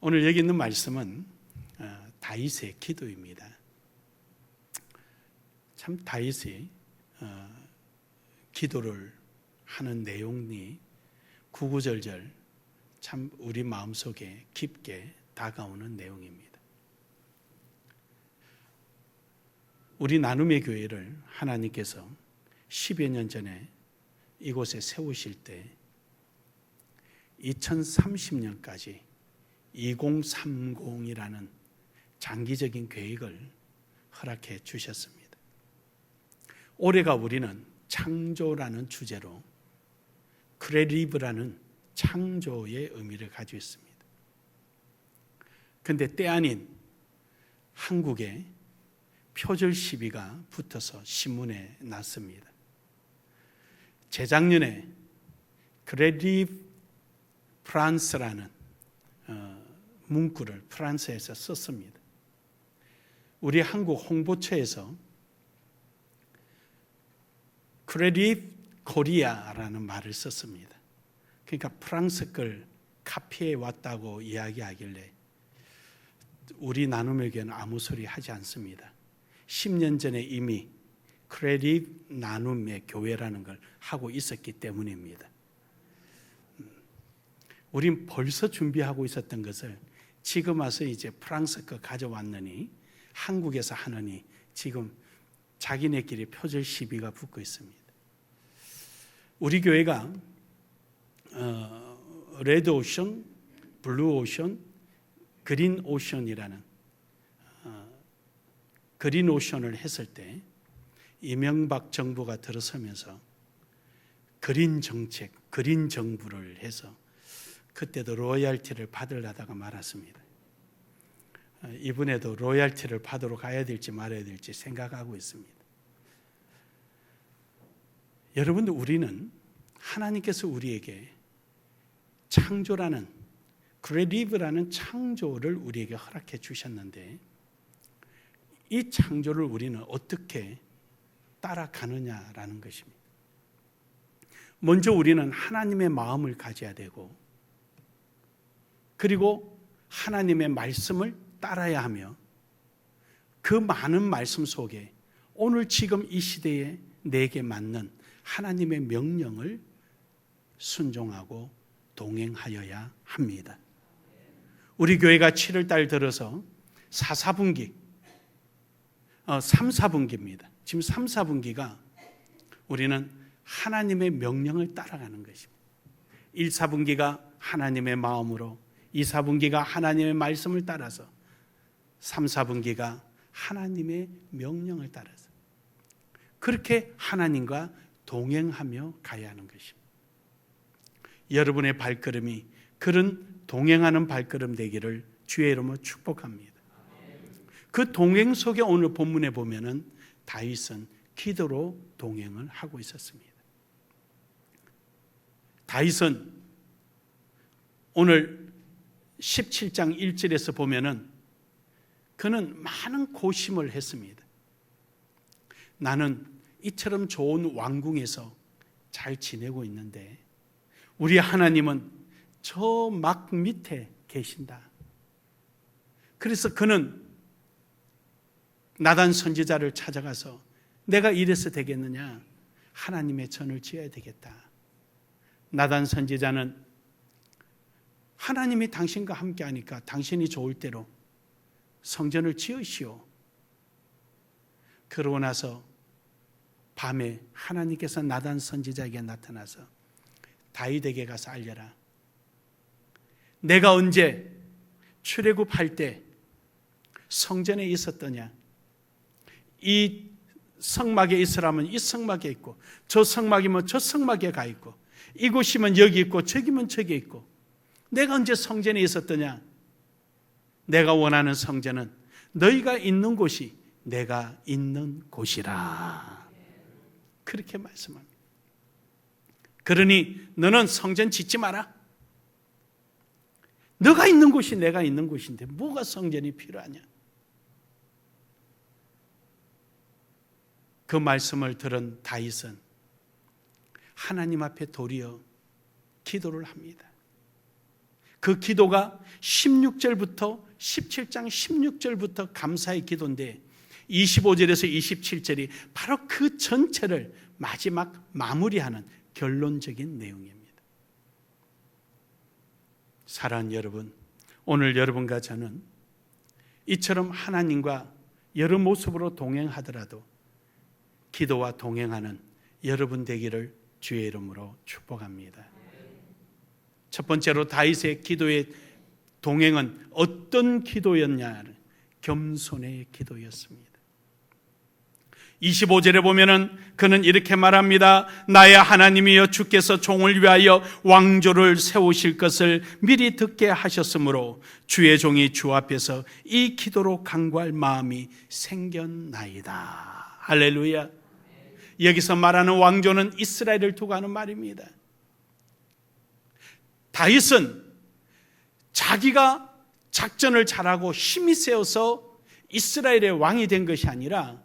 오늘 여기 있는 말씀은 다윗의 기도입니다. 참 다윗이 기도를 하는 내용이 구구절절 참 우리 마음속에 깊게 다가오는 내용입니다. 우리 나눔의 교회를 하나님께서 10여 년 전에 이곳에 세우실 때 2030년까지 2030이라는 장기적인 계획을 허락해 주셨습니다. 올해가 우리는 창조라는 주제로 크레리브라는 창조의 의미를 가지고 있습니다. 그런데 때 아닌 한국에 표절 시비가 붙어서 신문에 났습니다. 재작년에 크레리브 프랑스라는 문구를 프랑스에서 썼습니다. 우리 한국 홍보처에서 크레디트 코리아라는 말을 썼습니다. 그러니까 프랑스 걸 카피해 왔다고 이야기하길래 우리 나눔의 교회는 아무 소리 하지 않습니다. 10년 전에 이미 크레디트 나눔의 교회라는 걸 하고 있었기 때문입니다. 우린 벌써 준비하고 있었던 것을 지금 와서 이제 프랑스 거 가져왔느니 한국에서 하느니 지금 자기네끼리 표절 시비가 붙고 있습니다. 우리 교회가 레드 오션, 블루 오션, 그린 오션이라는 그린 오션을 했을 때 이명박 정부가 들어서면서 그린 정책, 그린 정부를 해서 그때도 로열티를 받으려다가 말았습니다. 이번에도 로열티를 받으러 가야 될지 말아야 될지 생각하고 있습니다. 여러분들, 우리는 하나님께서 우리에게 창조라는 크레디브라는 창조를 우리에게 허락해 주셨는데 이 창조를 우리는 어떻게 따라가느냐라는 것입니다. 먼저 우리는 하나님의 마음을 가져야 되고 그리고 하나님의 말씀을 따라야 하며 그 많은 말씀 속에 오늘 지금 이 시대에 내게 맞는 하나님의 명령을 순종하고 동행하여야 합니다. 우리 교회가 7월달 들어서 4분기 3, 4분기입니다. 지금 3, 4분기가 우리는 하나님의 명령을 따라가는 것입니다. 1, 4분기가 하나님의 마음으로, 2, 4분기가 하나님의 말씀을 따라서, 3, 4분기가 하나님의 명령을 따라서 그렇게 하나님과 동행하며 가야 하는 것입니다. 여러분의 발걸음이 그런 동행하는 발걸음 되기를 주의 이름으로 축복합니다. 그 동행 속에 오늘 본문에 보면은 다윗은 기도로 동행을 하고 있었습니다. 다윗은 오늘 17장 1절에서 보면은 그는 많은 고심을 했습니다. 나는 이처럼 좋은 왕궁에서 잘 지내고 있는데 우리 하나님은 저 막 밑에 계신다. 그래서 그는 나단 선지자를 찾아가서 내가 이래서 되겠느냐? 하나님의 전을 지어야 되겠다. 나단 선지자는 하나님이 당신과 함께 하니까 당신이 좋을 대로 성전을 지으시오. 그러고 나서 밤에 하나님께서 나단 선지자에게 나타나서 다윗에게 가서 알려라. 내가 언제 출애굽할 때 성전에 있었더냐? 이 성막에 있으라면 이 성막에 있고 저 성막이면 저 성막에 가 있고 이곳이면 여기 있고 저기면 저기 있고 내가 언제 성전에 있었더냐? 내가 원하는 성전은 너희가 있는 곳이 내가 있는 곳이라. 그렇게 말씀합니다. 그러니 너는 성전 짓지 마라. 너가 있는 곳이 내가 있는 곳인데 뭐가 성전이 필요하냐? 그 말씀을 들은 다윗은 하나님 앞에 도리어 기도를 합니다. 그 기도가 16절부터 17장 16절부터 감사의 기도인데 25절에서 27절이 바로 그 전체를 마지막 마무리하는 결론적인 내용입니다. 사랑하는 여러분, 오늘 여러분과 저는 이처럼 하나님과 여러 모습으로 동행하더라도 기도와 동행하는 여러분 되기를 주의 이름으로 축복합니다. 첫 번째로 다윗의 기도의 동행은 어떤 기도였냐? 겸손의 기도였습니다. 25절에 보면은 그는 이렇게 말합니다. 나의 하나님이여 주께서 종을 위하여 왕조를 세우실 것을 미리 듣게 하셨으므로 주의 종이 주 앞에서 이 기도로 간구할 마음이 생겼나이다. 할렐루야. 여기서 말하는 왕조는 이스라엘을 두고 하는 말입니다. 다윗은 자기가 작전을 잘하고 힘이 세어서 이스라엘의 왕이 된 것이 아니라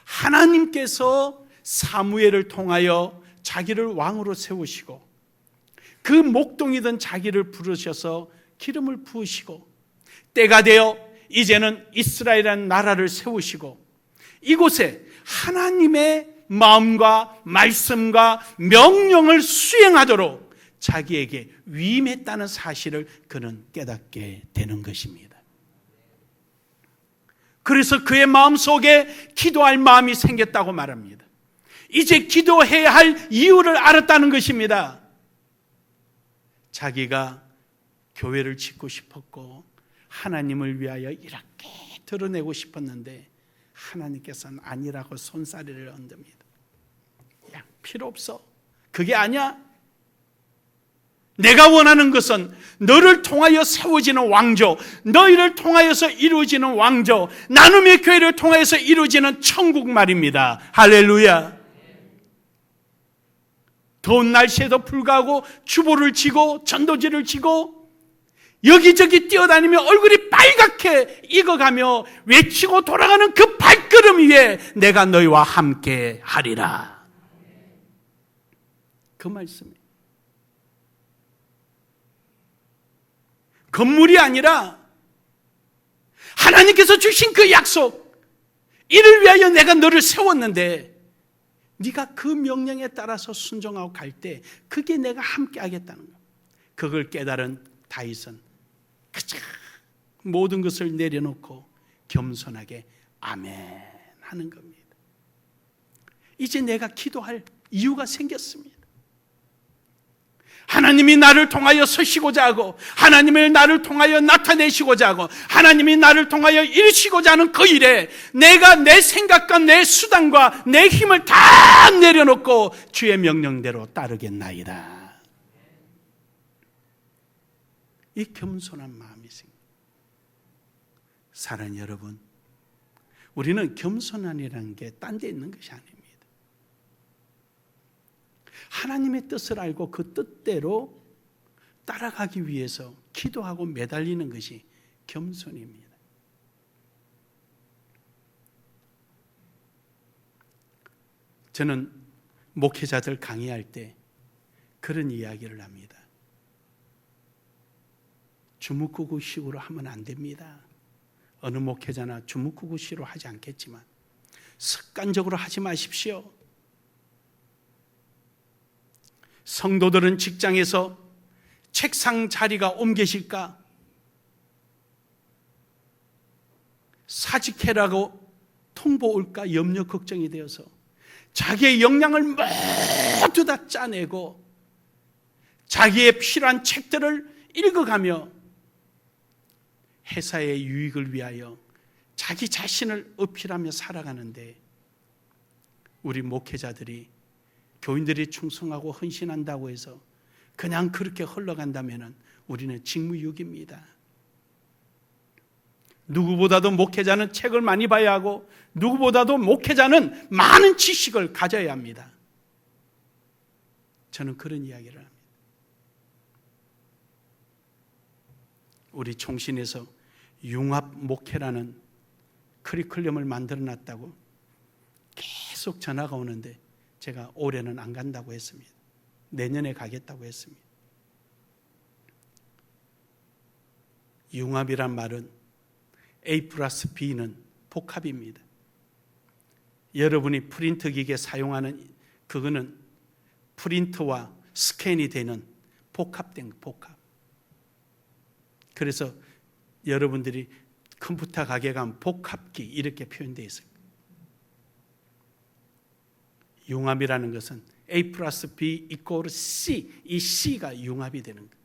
하나님께서 사무엘을 통하여 자기를 왕으로 세우시고 그 목동이던 자기를 부르셔서 기름을 부으시고 때가 되어 이제는 이스라엘이라는 나라를 세우시고 이곳에 하나님의 마음과 말씀과 명령을 수행하도록 자기에게 위임했다는 사실을 그는 깨닫게 되는 것입니다. 그래서 그의 마음속에 기도할 마음이 생겼다고 말합니다. 이제 기도해야 할 이유를 알았다는 것입니다. 자기가 교회를 짓고 싶었고 하나님을 위하여 이렇게 드러내고 싶었는데 하나님께서는 아니라고 손사래를 얹습니다. 야, 필요 없어. 그게 아니야. 내가 원하는 것은 너를 통하여 세워지는 왕조, 너희를 통하여서 이루어지는 왕조, 나눔의 교회를 통하여서 이루어지는 천국 말입니다. 할렐루야. 더운 날씨에도 불구하고 주보를 쥐고 전도지를 쥐고 여기저기 뛰어다니며 얼굴이 빨갛게 익어가며 외치고 돌아가는 그 발걸음 위에 내가 너희와 함께 하리라. 그 말씀이에요. 건물이 아니라 하나님께서 주신 그 약속, 이를 위하여 내가 너를 세웠는데 네가 그 명령에 따라서 순종하고 갈 때 그게 내가 함께 하겠다는 것. 그걸 깨달은 다윗은 그저 모든 것을 내려놓고 겸손하게 아멘 하는 겁니다. 이제 내가 기도할 이유가 생겼습니다. 하나님이 나를 통하여 서시고자 하고 하나님을 나를 통하여 나타내시고자 하고 하나님이 나를 통하여 이루시고자 하는 그 일에 내가 내 생각과 내 수단과 내 힘을 다 내려놓고 주의 명령대로 따르겠나이다. 이 겸손한 마음이 생깁니다. 사랑하는 여러분, 우리는 겸손함이라는 게 딴 데 있는 것이 아닙니다. 하나님의 뜻을 알고 그 뜻대로 따라가기 위해서 기도하고 매달리는 것이 겸손입니다. 저는 목회자들 강의할 때 그런 이야기를 합니다. 주묵구구식으로 하면 안 됩니다. 어느 목회자나 주묵구구식으로 하지 않겠지만 습관적으로 하지 마십시오. 성도들은 직장에서 책상 자리가 옮겨질까? 사직해라고 통보 올까? 염려 걱정이 되어서 자기의 역량을 모두 다 짜내고 자기의 필요한 책들을 읽어가며 회사의 유익을 위하여 자기 자신을 어필하며 살아가는데 우리 목회자들이 교인들이 충성하고 헌신한다고 해서 그냥 그렇게 흘러간다면 우리는 직무유기입니다. 누구보다도 목회자는 책을 많이 봐야 하고 누구보다도 목회자는 많은 지식을 가져야 합니다. 저는 그런 이야기를 합니다. 우리 총신에서 융합 목회라는 커리큘럼을 만들어놨다고 계속 전화가 오는데 제가 올해는 안 간다고 했습니다. 내년에 가겠다고 했습니다. 융합이란 말은 A 플러스 B는 복합입니다. 여러분이 프린터 기계 사용하는 그거는 프린터와 스캔이 되는 복합된 복합. 그래서 여러분들이 컴퓨터 가게 가면 복합기 이렇게 표현되어 있어요. 융합이라는 것은 A 플러스 B 이퀄 C, 이 C가 융합이 되는 거예요.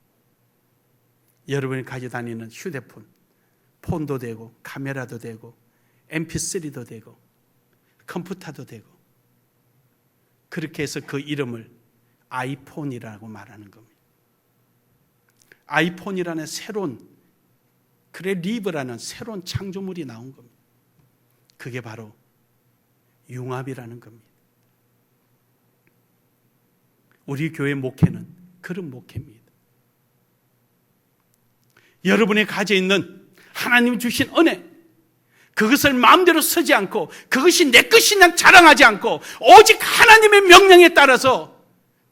여러분이 가지고 다니는 휴대폰, 폰도 되고 카메라도 되고 MP3도 되고 컴퓨터도 되고, 그렇게 해서 그 이름을 아이폰이라고 말하는 겁니다. 아이폰이라는 새로운, 리브라는 새로운 창조물이 나온 겁니다. 그게 바로 융합이라는 겁니다. 우리 교회 목회는 그런 목회입니다. 여러분이 가지고 있는 하나님 주신 은혜, 그것을 마음대로 쓰지 않고 그것이 내 것이냐 자랑하지 않고 오직 하나님의 명령에 따라서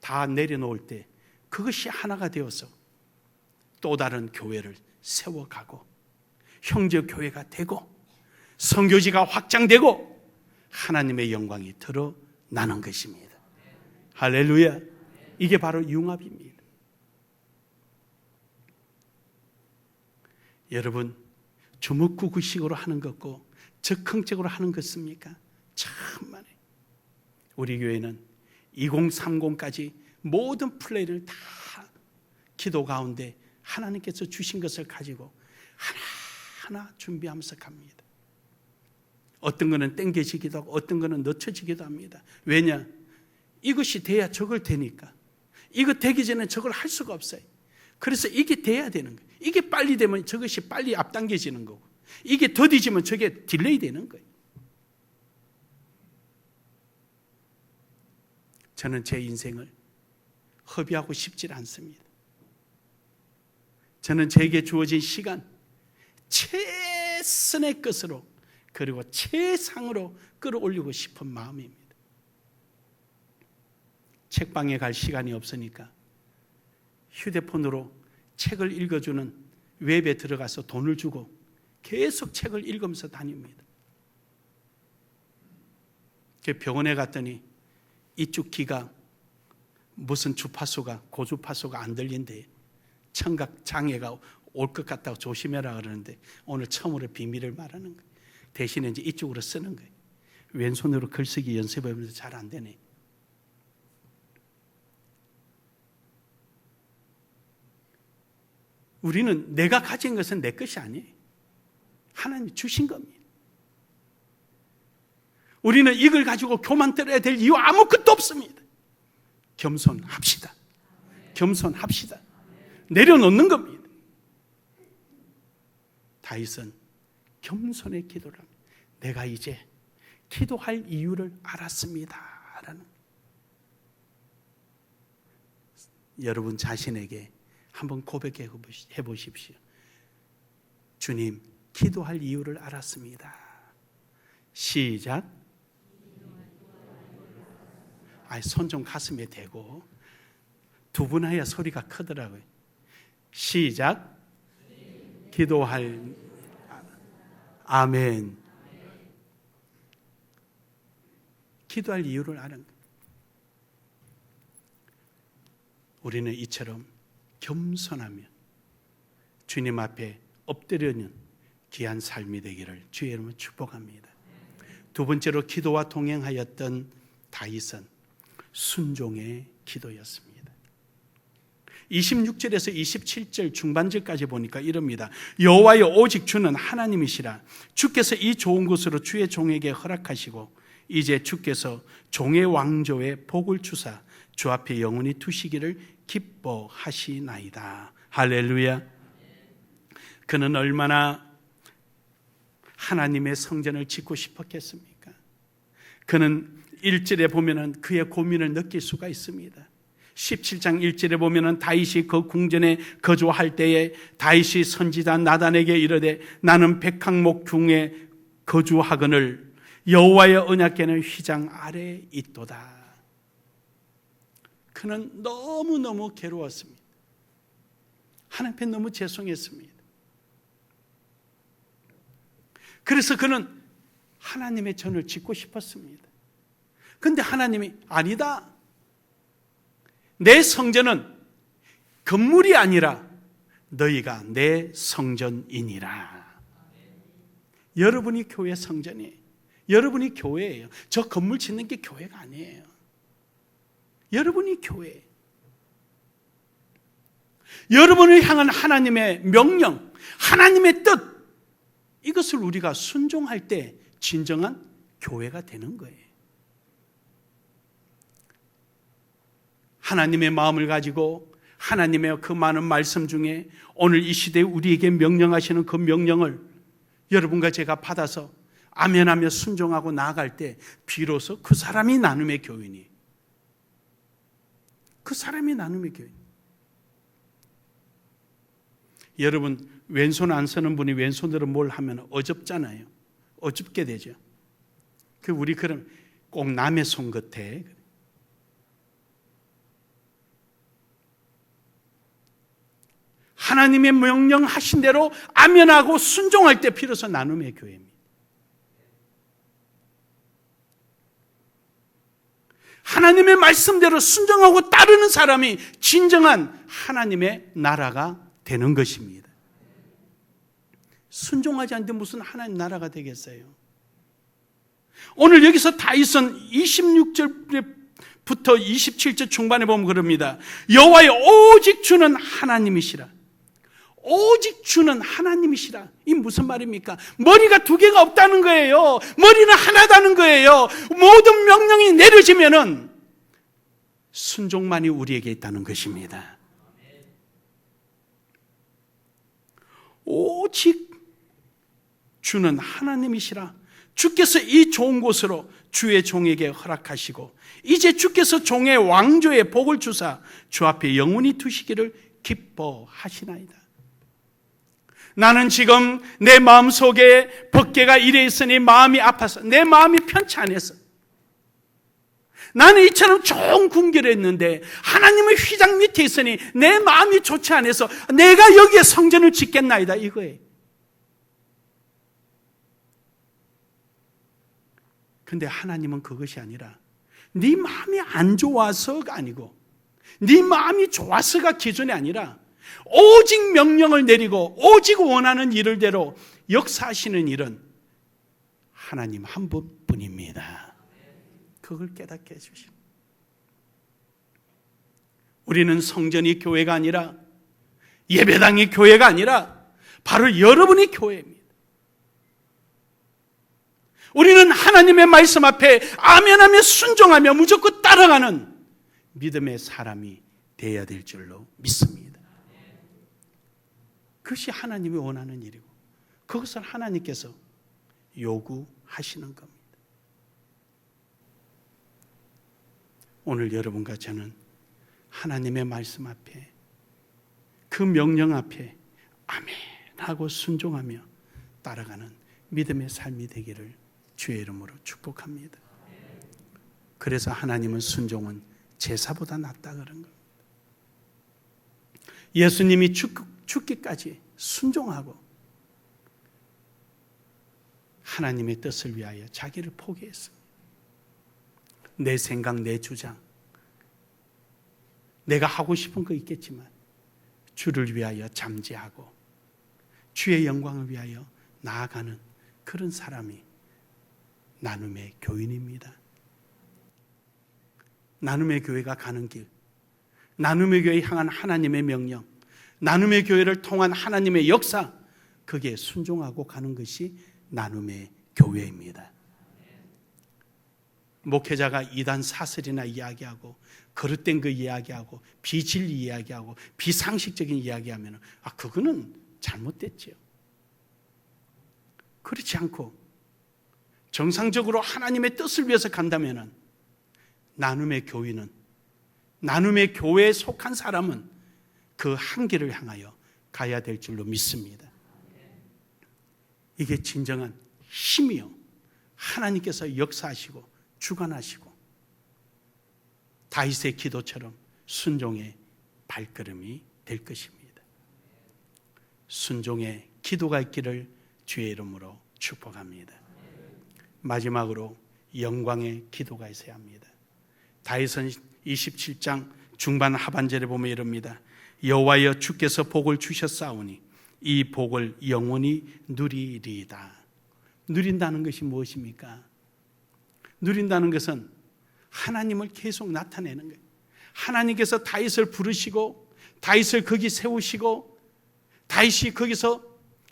다 내려놓을 때 그것이 하나가 되어서 또 다른 교회를 세워가고 형제 교회가 되고 선교지가 확장되고 하나님의 영광이 드러나는 것입니다. 할렐루야. 이게 바로 융합입니다. 여러분, 주먹구구식으로 하는 것과 적극적으로 하는 것입니까? 참만해. 우리 교회는 2030까지 모든 플레이를 다 기도 가운데 하나님께서 주신 것을 가지고 하나하나 준비하면서 갑니다. 어떤 거는 땡겨지기도 하고 어떤 거는 늦춰지기도 합니다. 왜냐? 이것이 돼야 저걸 되니까. 이거 되기 전에 저걸 할 수가 없어요. 그래서 이게 돼야 되는 거예요. 이게 빨리 되면 저것이 빨리 앞당겨지는 거고, 이게 더디지면 저게 딜레이 되는 거예요. 저는 제 인생을 허비하고 싶지 않습니다. 저는 제게 주어진 시간 최선의 것으로 그리고 최상으로 끌어올리고 싶은 마음입니다. 책방에 갈 시간이 없으니까 휴대폰으로 책을 읽어주는 웹에 들어가서 돈을 주고 계속 책을 읽으면서 다닙니다. 병원에 갔더니 이쪽 귀가 무슨 주파수가 고주파수가 안 들린대. 청각 장애가 올 것 같다고 조심해라 그러는데 오늘 처음으로 비밀을 말하는 거예요. 대신에 이제 이쪽으로 쓰는 거예요. 왼손으로 글쓰기 연습하면서 잘 안 되네. 우리는 내가 가진 것은 내 것이 아니에요. 하나님이 주신 겁니다. 우리는 이걸 가지고 교만 떨어야 될 이유 아무것도 없습니다. 겸손합시다. 겸손합시다. 내려놓는 겁니다. 다윗은 겸손의 기도를 합니다. 내가 이제 기도할 이유를 알았습니다. 라는. 여러분 자신에게 한번 고백해 보십시오. 주님, 기도할 이유를 알았습니다. 시작. 손 좀 가슴에 대고 두 분 해야 소리가 크더라고요. 시작. 기도할. 아멘. 기도할 이유를 아는 거예요. 우리는 이처럼 겸손하며 주님 앞에 엎드려는 귀한 삶이 되기를 주의 이름으로 축복합니다. 두 번째로 기도와 동행하였던 다윗은 순종의 기도였습니다. 26절에서 27절 중반절까지 보니까 이럽니다. 여호와여 오직 주는 하나님이시라. 주께서 이 좋은 곳으로 주의 종에게 허락하시고 이제 주께서 종의 왕조에 복을 주사 주 앞에 영원히 두시기를 기뻐하시나이다. 할렐루야. 그는 얼마나 하나님의 성전을 짓고 싶었겠습니까? 그는 1절에 보면은 그의 고민을 느낄 수가 있습니다. 17장 1절에 보면은 다윗이 그 궁전에 거주할 때에 다윗이 선지자 나단에게 이르되 나는 백항목 중에 거주하거늘 여호와의 언약궤는 휘장 아래에 있도다. 그는 너무너무 괴로웠습니다. 하나님 앞에 너무 죄송했습니다. 그래서 그는 하나님의 전을 짓고 싶었습니다. 그런데 하나님이 아니다. 내 성전은 건물이 아니라 너희가 내 성전이니라. 여러분이 교회 성전이에요. 여러분이 교회예요. 저 건물 짓는 게 교회가 아니에요. 여러분이 교회예요. 여러분을 향한 하나님의 명령, 하나님의 뜻, 이것을 우리가 순종할 때 진정한 교회가 되는 거예요. 하나님의 마음을 가지고 하나님의 그 많은 말씀 중에 오늘 이 시대에 우리에게 명령하시는 그 명령을 여러분과 제가 받아서 아멘하며 순종하고 나아갈 때 비로소 그 사람이 나눔의 교인이에요. 그 사람이 나눔의 교인. 여러분, 왼손 안 쓰는 분이 왼손으로 뭘 하면 어줍잖아요. 어줍게 되죠. 우리 그럼 꼭 남의 손 같아. 하나님의 명령하신 대로 아멘하고 순종할 때 비로소 나눔의 교회입니다. 하나님의 말씀대로 순종하고 따르는 사람이 진정한 하나님의 나라가 되는 것입니다. 순종하지 않는데 무슨 하나님 나라가 되겠어요? 오늘 여기서 다윗은 26절부터 27절 중반에 보면 그럽니다. 여호와의 오직 주는 하나님이시라. 오직 주는 하나님이시라. 이 무슨 말입니까? 머리가 두 개가 없다는 거예요. 머리는 하나다는 거예요. 모든 명령이 내려지면은 순종만이 우리에게 있다는 것입니다. 오직 주는 하나님이시라. 주께서 이 좋은 곳으로 주의 종에게 허락하시고 이제 주께서 종의 왕조의 복을 주사 주 앞에 영원히 두시기를 기뻐하시나이다. 나는 지금 내 마음속에 법궤가 이래 있으니 마음이 아파서 내 마음이 편치 않아서 나는 이처럼 좋은 궁결에 있는데 하나님의 휘장 밑에 있으니 내 마음이 좋지 않아서 내가 여기에 성전을 짓겠나이다 이거예요. 근데 하나님은 그것이 아니라 네 마음이 안 좋아서가 아니고 네 마음이 좋아서가 기준이 아니라 오직 명령을 내리고 오직 원하는 일을 대로 역사하시는 일은 하나님 한 분뿐입니다. 그걸 깨닫게 해주시오. 우리는 성전이 교회가 아니라 예배당이 교회가 아니라 바로 여러분이 교회입니다. 우리는 하나님의 말씀 앞에 아멘하며 순종하며 무조건 따라가는 믿음의 사람이 되어야 될 줄로 믿습니다. 그것이 하나님이 원하는 일이고 그것을 하나님께서 요구하시는 겁니다. 오늘 여러분과 저는 하나님의 말씀 앞에 그 명령 앞에 아멘 하고 순종하며 따라가는 믿음의 삶이 되기를 주의 이름으로 축복합니다. 그래서 하나님은 순종은 제사보다 낫다 그런 겁니다. 예수님이 죽기까지 순종하고 하나님의 뜻을 위하여 자기를 포기했습니다. 내 생각, 내 주장, 내가 하고 싶은 거 있겠지만 주를 위하여 잠재하고 주의 영광을 위하여 나아가는 그런 사람이 나눔의 교인입니다. 나눔의 교회가 가는 길, 나눔의 교회에 향한 하나님의 명령, 나눔의 교회를 통한 하나님의 역사, 그게 순종하고 가는 것이 나눔의 교회입니다. 목회자가 이단 사설이나 이야기하고 거릇된 그 이야기하고 비진리 이야기하고 비상식적인 이야기하면 그거는 잘못됐죠. 그렇지 않고 정상적으로 하나님의 뜻을 위해서 간다면 나눔의 교인은, 나눔의 교회에 속한 사람은 그 한계를 향하여 가야 될 줄로 믿습니다. 이게 진정한 힘이요, 하나님께서 역사하시고 주관하시고 다윗의 기도처럼 순종의 발걸음이 될 것입니다. 순종의 기도가 있기를 주의 이름으로 축복합니다. 축복합니다. 마지막으로 영광의 기도가 있어야 합니다. 다윗은 27장 중반 하반절에 보면 이럽니다. 여호와여 주께서 복을 주셨사오니 이 복을 영원히 누리리이다. 누린다는 것이 무엇입니까? 누린다는 것은 하나님을 계속 나타내는 거예요. 하나님께서 다윗을 부르시고 다윗을 거기 세우시고 다윗이 거기서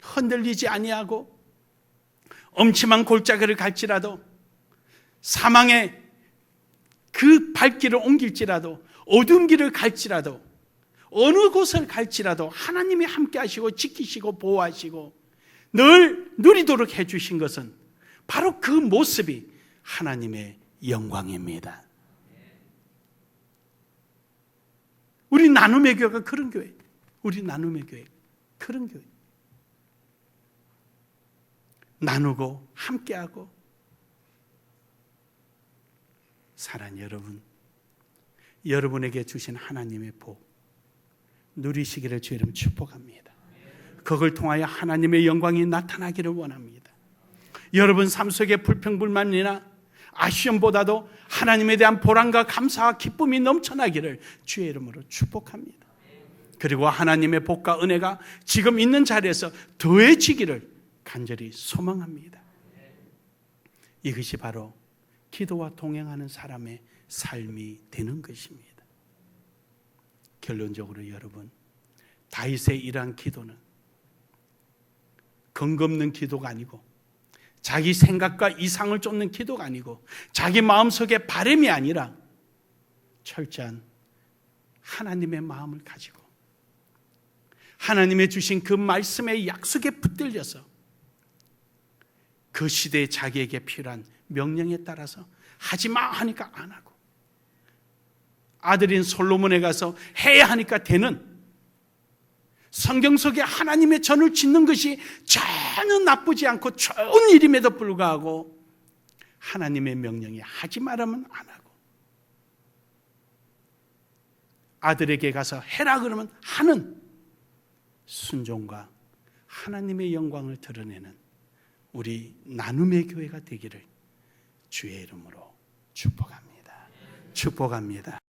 흔들리지 아니하고 엄침한 골짜기를 갈지라도 사망의 그 발길을 옮길지라도 어두운 길을 갈지라도 어느 곳을 갈지라도 하나님이 함께 하시고 지키시고 보호하시고 늘 누리도록 해주신 것은 바로 그 모습이 하나님의 영광입니다. 우리 나눔의 교회가 그런 교회, 우리 나눔의 교회 그런 교회. 나누고 함께하고. 사랑하는 여러분, 여러분에게 주신 하나님의 복 누리시기를 주의 이름 축복합니다. 그걸 통하여 하나님의 영광이 나타나기를 원합니다. 여러분 삶 속에 불평불만이나 아쉬움보다도 하나님에 대한 보람과 감사와 기쁨이 넘쳐나기를 주의 이름으로 축복합니다. 그리고 하나님의 복과 은혜가 지금 있는 자리에서 더해지기를 간절히 소망합니다. 이것이 바로 기도와 동행하는 사람의 삶이 되는 것입니다. 결론적으로 여러분, 다윗의 이러한 기도는 근거 없는 기도가 아니고 자기 생각과 이상을 쫓는 기도가 아니고 자기 마음속의 바람이 아니라 철저한 하나님의 마음을 가지고 하나님의 주신 그 말씀의 약속에 붙들려서 그 시대에 자기에게 필요한 명령에 따라서 하지마 하니까 안 하고 아들인 솔로몬에 가서 해야 하니까 되는 성경 속에 하나님의 전을 짓는 것이 전혀 나쁘지 않고 좋은 일임에도 불구하고 하나님의 명령에 하지 말라면 안 하고 아들에게 가서 해라 그러면 하는 순종과 하나님의 영광을 드러내는 우리 나눔의 교회가 되기를 주의 이름으로 축복합니다. 축복합니다.